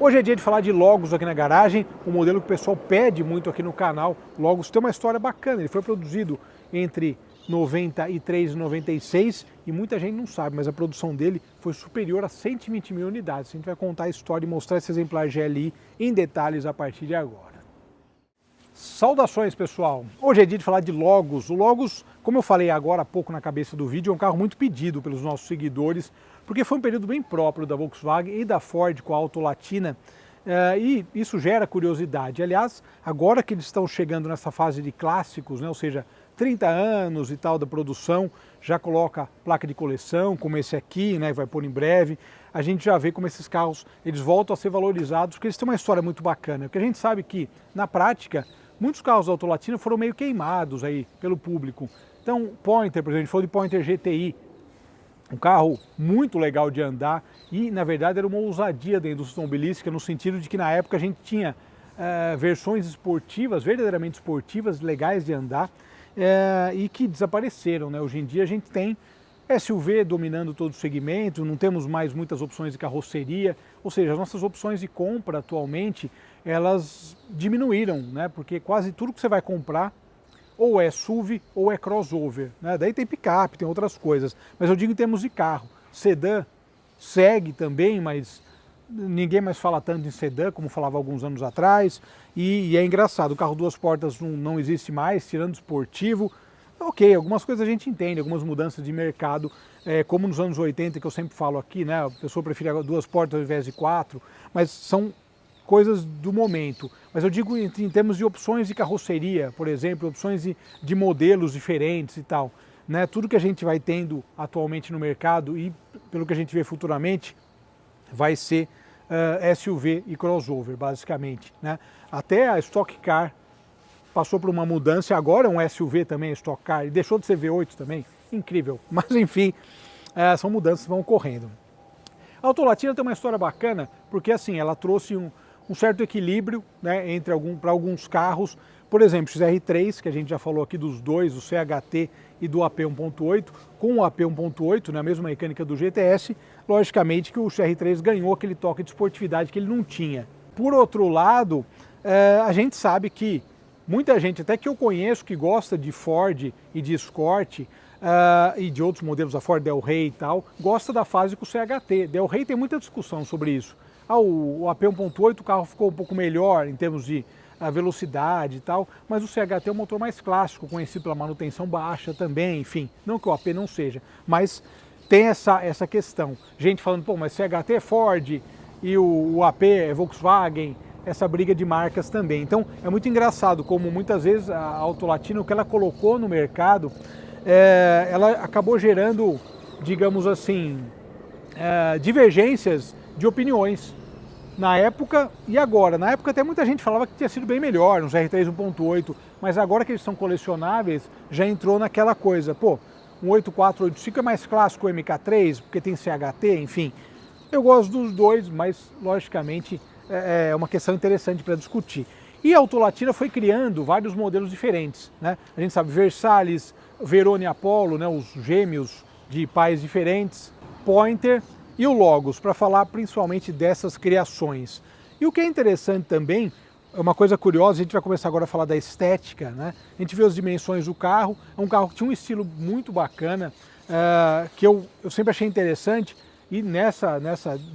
Hoje é dia de falar de Logos aqui na garagem, um modelo que o pessoal pede muito aqui no canal. O Logos tem uma história bacana, ele foi produzido entre 93 e 96 e muita gente não sabe, mas a produção dele foi superior a 120 mil unidades. A gente vai contar a história e mostrar esse exemplar GLI em detalhes a partir de agora. Saudações, pessoal! Hoje é dia de falar de Logos. O Logos, como eu falei agora há pouco na cabeça do vídeo, é um carro muito pedido pelos nossos seguidores, porque foi um período bem próprio da Volkswagen e da Ford com a Auto Latina, e isso gera curiosidade. Aliás, agora que eles estão chegando nessa fase de clássicos, né, ou seja, 30 anos e tal da produção, já coloca placa de coleção, como esse aqui, né, vai pôr em breve, a gente já vê como esses carros eles voltam a ser valorizados, porque eles têm uma história muito bacana, porque a gente sabe que, na prática, muitos carros da Auto Latina foram meio queimados aí pelo público. Então, Pointer, por exemplo, a gente falou de Pointer GTI, um carro muito legal de andar e, na verdade, era uma ousadia da indústria automobilística no sentido de que, na época, a gente tinha versões esportivas, verdadeiramente esportivas, legais de andar e que desapareceram, né? Hoje em dia a gente tem SUV dominando todo o segmento, não temos mais muitas opções de carroceria, ou seja, as nossas opções de compra atualmente, elas diminuíram, né? Porque quase tudo que você vai comprar ou é SUV ou é crossover, né? Daí tem picape, tem outras coisas, mas eu digo em termos de carro. Sedã segue também, mas ninguém mais fala tanto em sedã como falava alguns anos atrás, e é engraçado, o carro duas portas não existe mais, tirando esportivo. Ok, algumas coisas a gente entende, algumas mudanças de mercado, como nos anos 80, que eu sempre falo aqui, né? A pessoa prefere duas portas ao invés de quatro, mas são coisas do momento. Mas eu digo em termos de opções de carroceria, por exemplo, opções de modelos diferentes e tal, né? Tudo que a gente vai tendo atualmente no mercado e pelo que a gente vê futuramente, vai ser SUV e crossover, basicamente, né? Até a Stock Car passou por uma mudança, agora é um SUV também, Stock Car, e deixou de ser V8 também, incrível. Mas enfim, são mudanças que vão ocorrendo. A Auto Latina tem uma história bacana, porque assim, ela trouxe um certo equilíbrio, né, para alguns carros, por exemplo, o XR3, que a gente já falou aqui dos dois, o CHT e do AP 1.8, com o AP 1.8, na mesma mecânica do GTS, logicamente que o XR3 ganhou aquele toque de esportividade que ele não tinha. Por outro lado, a gente sabe que muita gente, até que eu conheço, que gosta de Ford e de Escort, e de outros modelos da Ford, Del Rey e tal, gosta da fase com o CHT. Del Rey tem muita discussão sobre isso. O AP 1.8, o carro ficou um pouco melhor em termos de velocidade e tal, mas o CHT é um motor mais clássico, conhecido pela manutenção baixa também, enfim, não que o AP não seja, mas tem essa questão. Gente falando, pô, mas CHT é Ford e o AP é Volkswagen, essa briga de marcas também. Então é muito engraçado como muitas vezes a Auto Latina, o que ela colocou no mercado, ela acabou gerando, digamos assim, divergências de opiniões na época e agora. Na época até muita gente falava que tinha sido bem melhor, uns R3 1.8, mas agora que eles são colecionáveis, já entrou naquela coisa, pô, um 8485 é mais clássico o MK3, porque tem CHT, enfim. Eu gosto dos dois, mas logicamente é uma questão interessante para discutir. E a Auto Latina foi criando vários modelos diferentes, né? A gente sabe Versalis, Verona e Apollo, né, os gêmeos de pais diferentes, Pointer e o Logos, para falar principalmente dessas criações. E o que é interessante também, é uma coisa curiosa, a gente vai começar agora a falar da estética, né? A gente vê as dimensões do carro, é um carro que tinha um estilo muito bacana, que eu sempre achei interessante, e nessa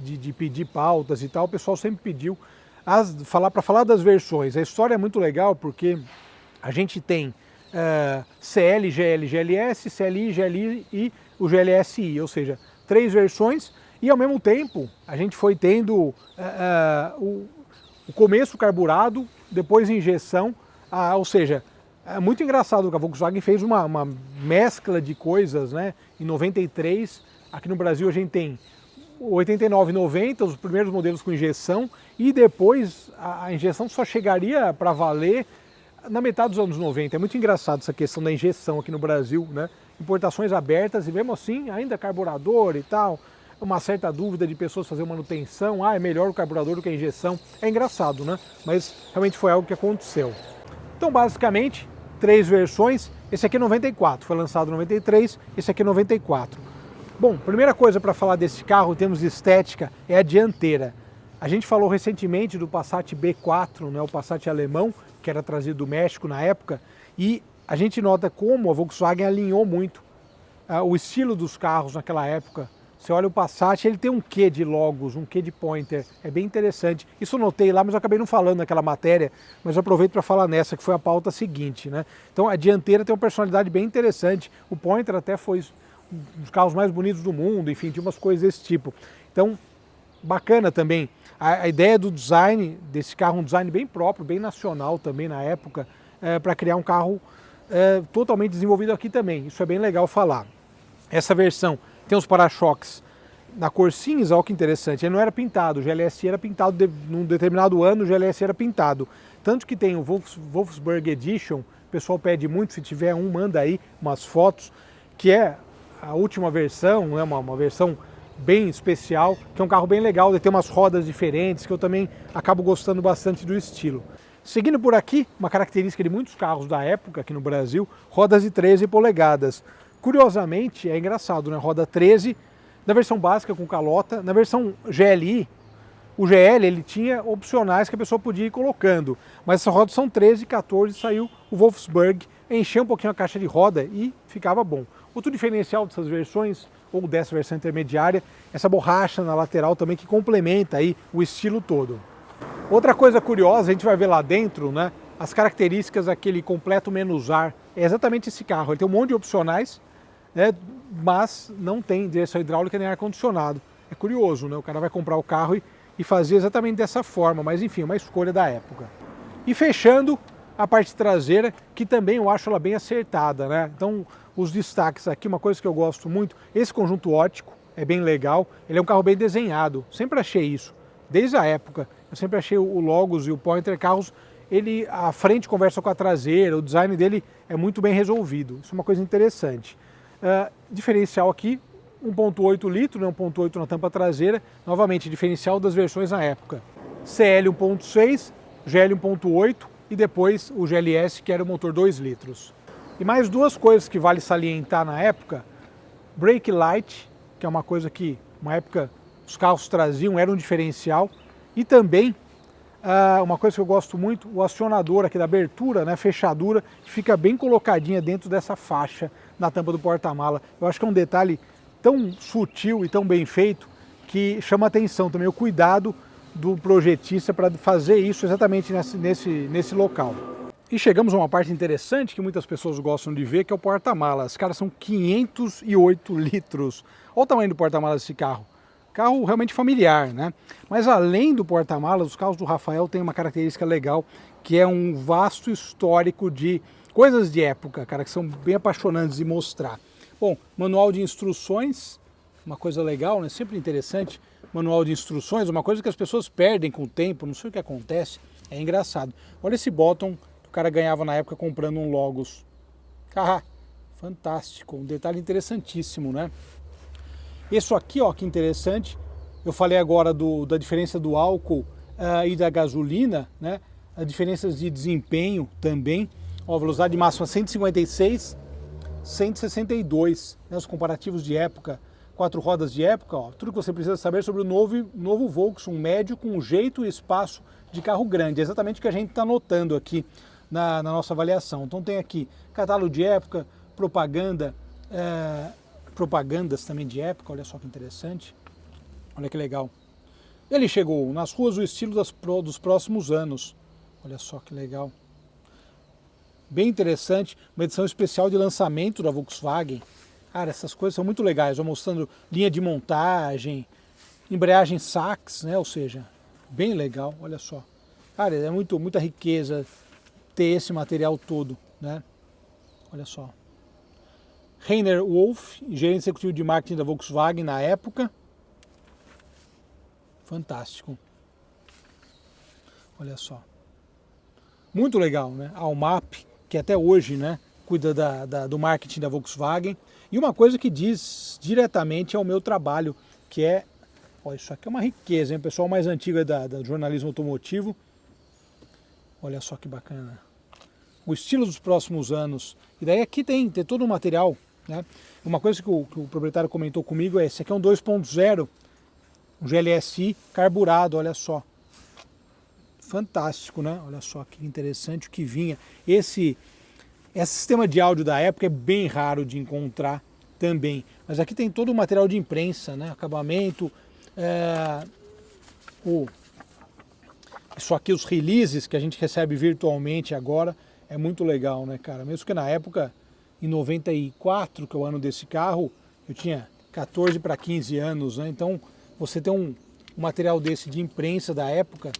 de pedir pautas e tal, o pessoal sempre pediu para falar das versões. A história é muito legal porque a gente tem CL, GL, GLS, CLI, GLI e o GLSI, ou seja, 3 versões, e ao mesmo tempo a gente foi tendo o começo carburado, depois injeção, ou seja, é muito engraçado que a Volkswagen fez uma mescla de coisas, né? Em 93, aqui no Brasil a gente tem 89 e 90, os primeiros modelos com injeção, e depois a injeção só chegaria para valer na metade dos anos 90. É muito engraçado essa questão da injeção aqui no Brasil, né? Importações abertas e mesmo assim ainda carburador e tal, uma certa dúvida de pessoas fazer manutenção, é melhor o carburador do que a injeção. É engraçado, né? Mas realmente foi algo que aconteceu. Então basicamente 3 versões, esse aqui é 94, foi lançado em 93, esse aqui é 94. Bom, primeira coisa para falar desse carro em termos de estética é a dianteira. A gente falou recentemente do Passat B4, né, o Passat alemão, que era trazido do México na época, e a gente nota como a Volkswagen alinhou muito o estilo dos carros naquela época. Você olha o Passat, ele tem um quê de Logos, um quê de Pointer, é bem interessante. Isso eu notei lá, mas eu acabei não falando naquela matéria, mas eu aproveito para falar nessa, que foi a pauta seguinte, né? Então a dianteira tem uma personalidade bem interessante, o Pointer até foi um dos carros mais bonitos do mundo, enfim, tinha umas coisas desse tipo. Então, bacana também. A ideia do design desse carro, um design bem próprio, bem nacional também na época, para criar um carro totalmente desenvolvido aqui também. Isso é bem legal falar. Essa versão tem os para-choques na cor cinza, olha que interessante, ele não era pintado, o GLS era pintado, num determinado ano o GLS era pintado. Tanto que tem o Wolfsburg Edition, o pessoal pede muito, se tiver um, manda aí umas fotos, que é a última versão, né, uma versão bem especial, que é um carro bem legal, ele tem umas rodas diferentes, que eu também acabo gostando bastante do estilo. Seguindo por aqui, uma característica de muitos carros da época aqui no Brasil, rodas de 13 polegadas. Curiosamente, é engraçado, né? Roda 13, na versão básica com calota, na versão GLI, o GL ele tinha opcionais que a pessoa podia ir colocando, mas essas rodas são 13 e 14, saiu o Wolfsburg, encheu um pouquinho a caixa de roda e ficava bom. Outro diferencial dessas versões, ou dessa versão intermediária, essa borracha na lateral também que complementa aí o estilo todo. Outra coisa curiosa, a gente vai ver lá dentro, né? As características daquele completo menos ar, é exatamente esse carro, ele tem um monte de opcionais, né, mas não tem direção hidráulica nem ar-condicionado. É curioso, né? O cara vai comprar o carro e fazer exatamente dessa forma, mas enfim, uma escolha da época. E fechando a parte traseira, que também eu acho ela bem acertada, né? Então, os destaques aqui, uma coisa que eu gosto muito, esse conjunto óptico é bem legal, ele é um carro bem desenhado, sempre achei isso, desde a época, eu sempre achei o Logos e o Pointer carros, a frente conversa com a traseira, o design dele é muito bem resolvido, isso é uma coisa interessante. Diferencial aqui, 1.8 litro, né, 1.8 na tampa traseira, novamente diferencial das versões na época. CL 1.6, GL 1.8 e depois o GLS, que era o motor 2 litros. E mais duas coisas que vale salientar na época, brake light, que é uma coisa que uma época os carros traziam, era um diferencial, e também uma coisa que eu gosto muito, o acionador aqui da abertura, né, fechadura, que fica bem colocadinha dentro dessa faixa na tampa do porta-mala. Eu acho que é um detalhe tão sutil e tão bem feito que chama atenção também o cuidado do projetista para fazer isso exatamente nesse local. E chegamos a uma parte interessante que muitas pessoas gostam de ver, que é o porta-malas. Os caras são 508 litros. Olha o tamanho do porta-malas desse carro. Carro realmente familiar, né? Mas além do porta-malas, os carros do Rafael têm uma característica legal, que é um vasto histórico de coisas de época, cara, que são bem apaixonantes de mostrar. Bom, manual de instruções, uma coisa legal, né? Sempre interessante. Manual de instruções, uma coisa que as pessoas perdem com o tempo, não sei o que acontece, é engraçado. Olha esse bottom que o cara ganhava na época comprando um Logos. Ah, fantástico, um detalhe interessantíssimo, né? Isso aqui, ó, que interessante, eu falei agora da diferença do álcool e da gasolina, né? As diferenças de desempenho também, ó, velocidade máxima 156, 162, né? Os comparativos de época, 4 rodas de época, ó, tudo que você precisa saber sobre o novo Volkswagen, um médio com jeito e espaço de carro grande, é exatamente o que a gente está notando aqui na nossa avaliação. Então tem aqui catálogo de época, propaganda, propagandas também de época, olha só que interessante, olha que legal. Ele chegou nas ruas o estilo dos próximos anos, olha só que legal. Bem interessante, uma edição especial de lançamento da Volkswagen. Cara, essas coisas são muito legais, vou mostrando linha de montagem, embreagem Sachs, né? Ou seja, bem legal, olha só. Cara, é muita riqueza ter esse material todo, né? Olha só. Rainer Wolf, gerente executivo de marketing da Volkswagen na época. Fantástico. Olha só. Muito legal, né? A Almap, que até hoje, né, cuida do marketing da Volkswagen. E uma coisa que diz diretamente ao meu trabalho, que é... Olha, isso aqui é uma riqueza, hein? O pessoal mais antigo do jornalismo automotivo. Olha só que bacana. O estilo dos próximos anos. E daí aqui tem todo o material, né? Uma coisa que o proprietário comentou comigo é, esse aqui é um 2.0 Um GLSI carburado, olha só. Fantástico, né? Olha só que interessante o que vinha. Esse sistema de áudio da época é bem raro de encontrar também. Mas aqui tem todo o material de imprensa, né? Acabamento, isso aqui, os releases que a gente recebe virtualmente agora, é muito legal, né, cara? Mesmo que na época, em 94, que é o ano desse carro, eu tinha 14 para 15 anos, né? Então, você ter um material desse de imprensa da época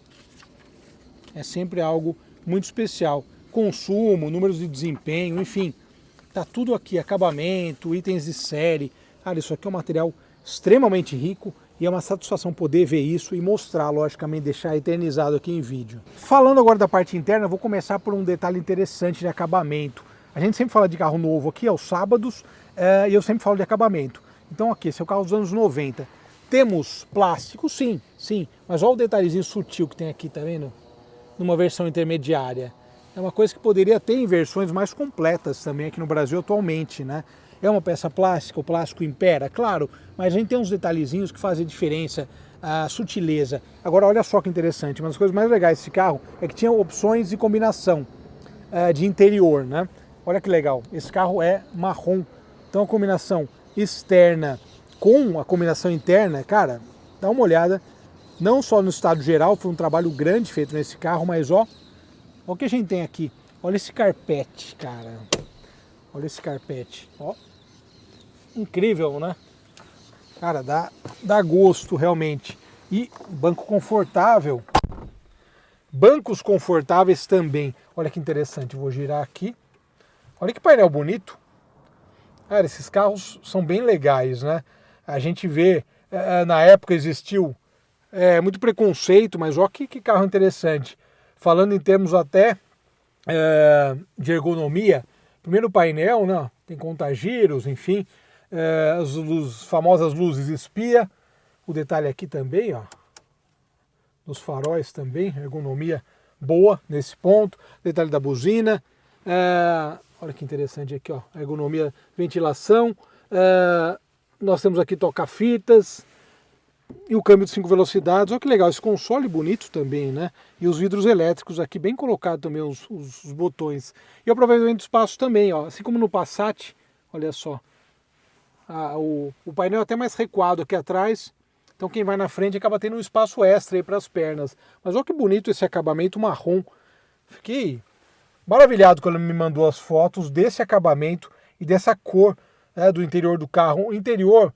é sempre algo muito especial. Consumo, números de desempenho, enfim, tá tudo aqui, acabamento, itens de série. Cara, isso aqui é um material extremamente rico e é uma satisfação poder ver isso e mostrar, logicamente, deixar eternizado aqui em vídeo. Falando agora da parte interna, vou começar por um detalhe interessante de acabamento. A gente sempre fala de carro novo aqui aos sábados e eu sempre falo de acabamento. Então aqui, esse é o carro dos anos 90. Temos plástico, sim, mas olha o detalhezinho sutil que tem aqui, tá vendo? Numa versão intermediária. É uma coisa que poderia ter em versões mais completas também aqui no Brasil atualmente, né? É uma peça plástica, o plástico impera, claro, mas a gente tem uns detalhezinhos que fazem diferença, a sutileza. Agora olha só que interessante, uma das coisas mais legais desse carro é que tinha opções de combinação de interior, né? Olha que legal, esse carro é marrom, então a combinação externa com a combinação interna, cara, dá uma olhada, não só no estado geral, foi um trabalho grande feito nesse carro, mas ó o que a gente tem aqui, olha esse carpete, cara, olha esse carpete, ó, incrível, né? Cara, dá gosto realmente. E banco confortável, bancos confortáveis também, olha que interessante, vou girar aqui, olha que painel bonito. Cara, esses carros são bem legais, né? A gente vê, na época existiu muito preconceito, mas olha que carro interessante. Falando em termos até de ergonomia, primeiro painel, né? Tem contagiros, enfim, as famosas luzes espia, o detalhe aqui também, ó, nos faróis também, ergonomia boa nesse ponto, detalhe da buzina, olha que interessante aqui, ó, ergonomia, ventilação, nós temos aqui toca-fitas e o câmbio de 5 velocidades, olha que legal, esse console bonito também, né? E os vidros elétricos aqui, bem colocado também os botões. E o aproveitamento do espaço também, ó, assim como no Passat, olha só, o painel é até mais recuado aqui atrás, então quem vai na frente acaba tendo um espaço extra aí para as pernas. Mas olha que bonito esse acabamento marrom, fiquei maravilhado quando ele me mandou as fotos desse acabamento e dessa cor do interior do carro. O interior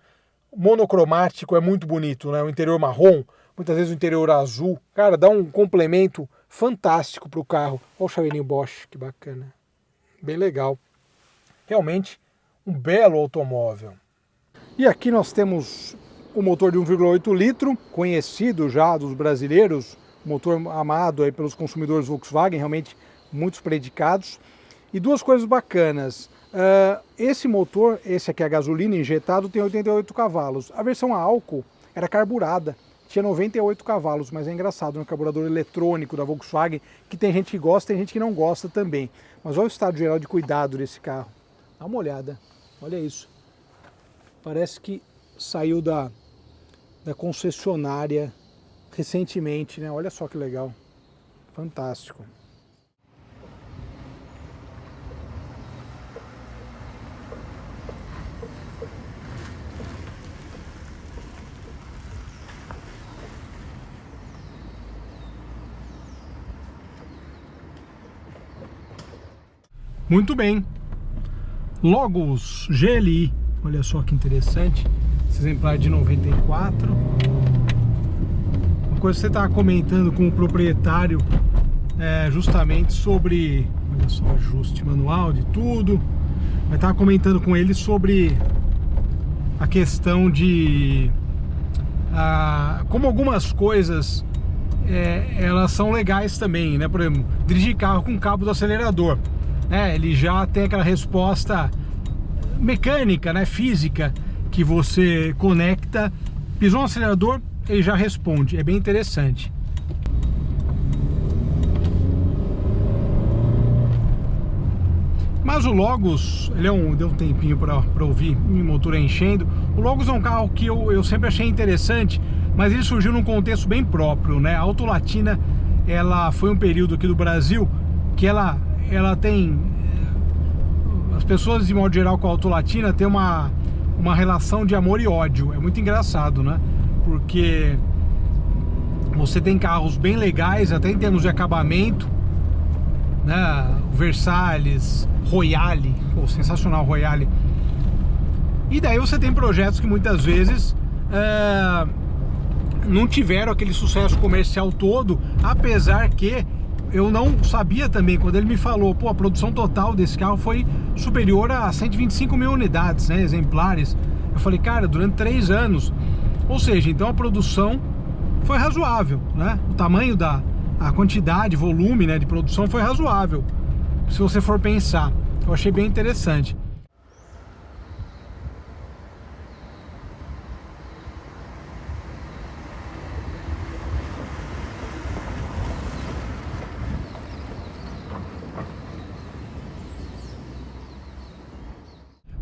monocromático é muito bonito, né? O interior marrom, muitas vezes o interior azul, cara, dá um complemento fantástico para o carro. Olha o chaveirinho Bosch, que bacana, bem legal, realmente um belo automóvel. E aqui nós temos o motor de 1,8 litro, conhecido já dos brasileiros, motor amado aí pelos consumidores Volkswagen, realmente muitos predicados. E duas coisas bacanas, esse motor, esse aqui é a gasolina injetado, tem 88 cavalos. A versão a álcool era carburada, tinha 98 cavalos, mas é engraçado, um carburador eletrônico da Volkswagen, que tem gente que gosta e tem gente que não gosta também. Mas olha o estado geral de cuidado desse carro, dá uma olhada, olha isso. Parece que saiu da concessionária recentemente, né? Olha só que legal, fantástico. Muito bem, Logos GLI, olha só que interessante, esse exemplar de 94. Uma coisa que você estava comentando com o proprietário justamente sobre, olha só, ajuste manual de tudo, mas estava comentando com ele sobre a questão de como algumas coisas elas são legais também, né? Por exemplo, dirigir carro com cabo do acelerador. Ele já tem aquela resposta mecânica, né, física, que você conecta, pisou no acelerador, ele já responde, é bem interessante. Mas Aliás, o Logos, deu um tempinho para ouvir meu motor enchendo. O Logos é um carro que eu sempre achei interessante, mas ele surgiu num contexto bem próprio, né? A Auto Latina, ela foi um período aqui do Brasil que ela tem... As pessoas, de modo geral, com a Auto Latina tem uma relação de amor e ódio. É muito engraçado, né? Porque você tem carros bem legais, até em termos de acabamento, né? O Versalhes, Royale, pô, sensacional Royale. E daí você tem projetos que muitas vezes não tiveram aquele sucesso comercial todo, apesar que eu não sabia também, quando ele me falou, pô, a produção total desse carro foi superior a 125 mil unidades, né, exemplares. Eu falei, cara, durante 3 anos. Ou seja, então a produção foi razoável, né? O tamanho a quantidade, volume, né, de produção foi razoável, se você for pensar. Eu achei bem interessante.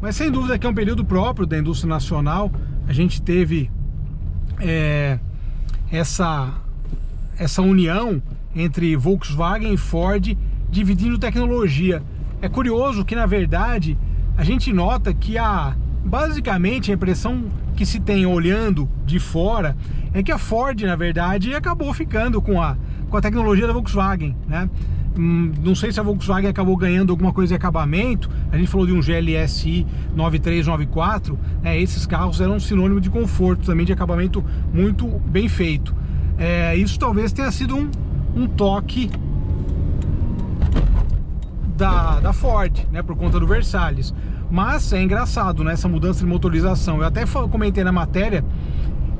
Mas sem dúvida que é um período próprio da indústria nacional. A gente teve essa união entre Volkswagen e Ford, dividindo tecnologia. É curioso que, na verdade, a gente nota que basicamente a impressão que se tem olhando de fora é que a Ford, na verdade, acabou ficando com a tecnologia da Volkswagen, né? Não sei se a Volkswagen acabou ganhando alguma coisa de acabamento. A gente falou de um GLSI 9394, né? Esses carros eram sinônimo de conforto, também de acabamento muito bem feito. Isso talvez tenha sido um toque da Ford, né? Por conta do Versalhes. Mas é engraçado, né? Essa mudança de motorização. Eu até comentei na matéria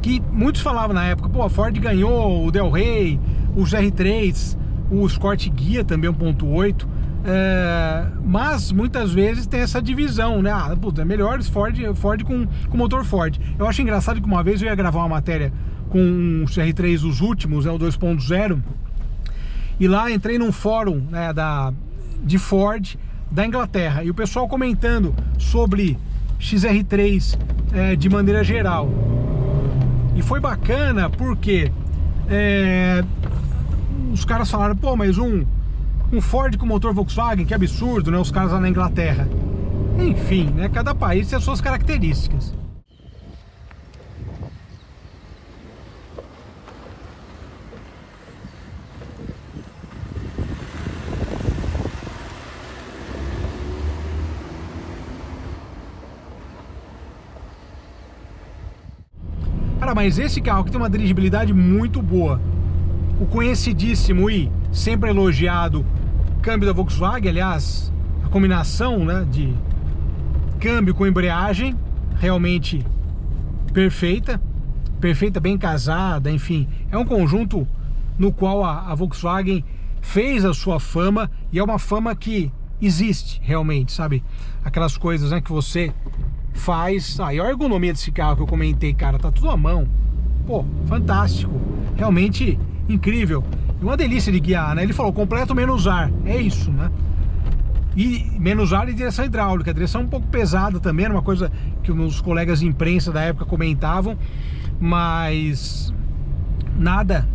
que muitos falavam na época, pô, a Ford ganhou o Del Rey, os R3, o Escort Guia também 1.8, mas muitas vezes tem essa divisão, né? É melhor Ford com motor Ford. Eu acho engraçado que uma vez eu ia gravar uma matéria com os R3, os últimos, né, o 2.0, e lá entrei num fórum, né, de Ford da Inglaterra, e o pessoal comentando sobre XR3 de maneira geral. E foi bacana porque os caras falaram, pô, mas um Ford com motor Volkswagen, que absurdo, né? Os caras lá na Inglaterra. Enfim, né? Cada país tem as suas características. Cara, mas esse carro que tem uma dirigibilidade muito boa, o conhecidíssimo e sempre elogiado câmbio da Volkswagen, aliás, a combinação, né, de câmbio com embreagem, realmente perfeita, bem casada, enfim, é um conjunto no qual a Volkswagen fez a sua fama, e é uma fama que existe realmente, sabe? Aquelas coisas, né, que você faz. E a ergonomia desse carro que eu comentei, cara, tá tudo à mão. Pô, fantástico, realmente incrível. E uma delícia de guiar, né? Ele falou, completo menos ar. É isso, né? E menos ar e direção hidráulica. A direção um pouco pesada também, era uma coisa que os meus colegas de imprensa da época comentavam, mas nada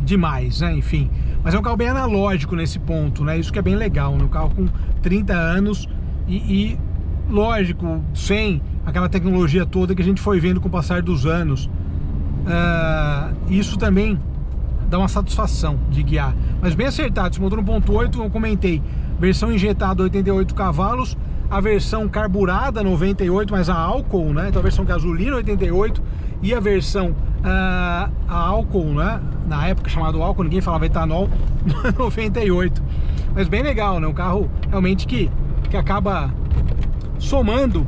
demais, né? Enfim. Mas é um carro bem analógico nesse ponto, né? Isso que é bem legal, né? Um carro com 30 anos e lógico, sem aquela tecnologia toda que a gente foi vendo com o passar dos anos. Isso também dá uma satisfação de guiar. Mas bem acertado, esse motor 1.8, eu comentei, versão injetada 88 cavalos, a versão carburada 98, mas a álcool, né? Então a versão gasolina 88 e a versão a álcool, né? Na época chamado álcool, ninguém falava etanol, 98. Mas bem legal, né? Um carro realmente que acaba somando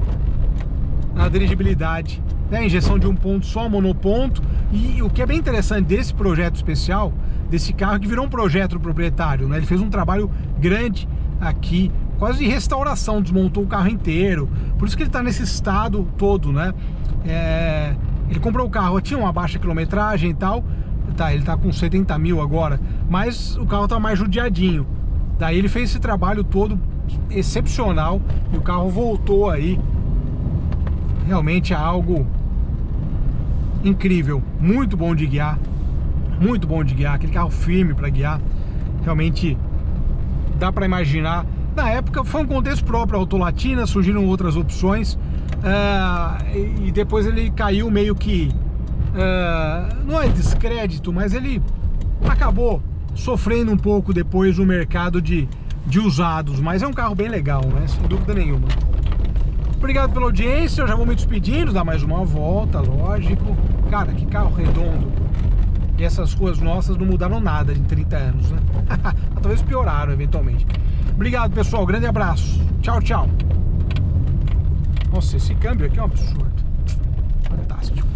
a dirigibilidade, né? Injeção de um ponto só, monoponto. E o que é bem interessante desse projeto especial, desse carro, que virou um projeto do proprietário, né? Ele fez um trabalho grande aqui, quase de restauração, desmontou o carro inteiro, por isso que ele está nesse estado todo, né? Ele comprou o carro, tinha uma baixa quilometragem e tal, ele tá com 70 mil agora, mas o carro tá mais judiadinho. Daí ele fez esse trabalho todo excepcional e o carro voltou aí realmente a algo incrível, muito bom de guiar, aquele carro firme para guiar, realmente dá para imaginar. Na época foi um contexto próprio, a Autolatina, surgiram outras opções, e depois ele caiu meio que, não é descrédito, mas ele acabou sofrendo um pouco depois no mercado de usados, mas é um carro bem legal, né? Sem dúvida nenhuma. Obrigado pela audiência, eu já vou me despedindo, dar mais uma volta, lógico. Cara, que carro redondo. E essas ruas nossas não mudaram nada em 30 anos, né? Talvez pioraram eventualmente. Obrigado, pessoal, grande abraço. Tchau, tchau. Nossa, esse câmbio aqui é um absurdo. Fantástico.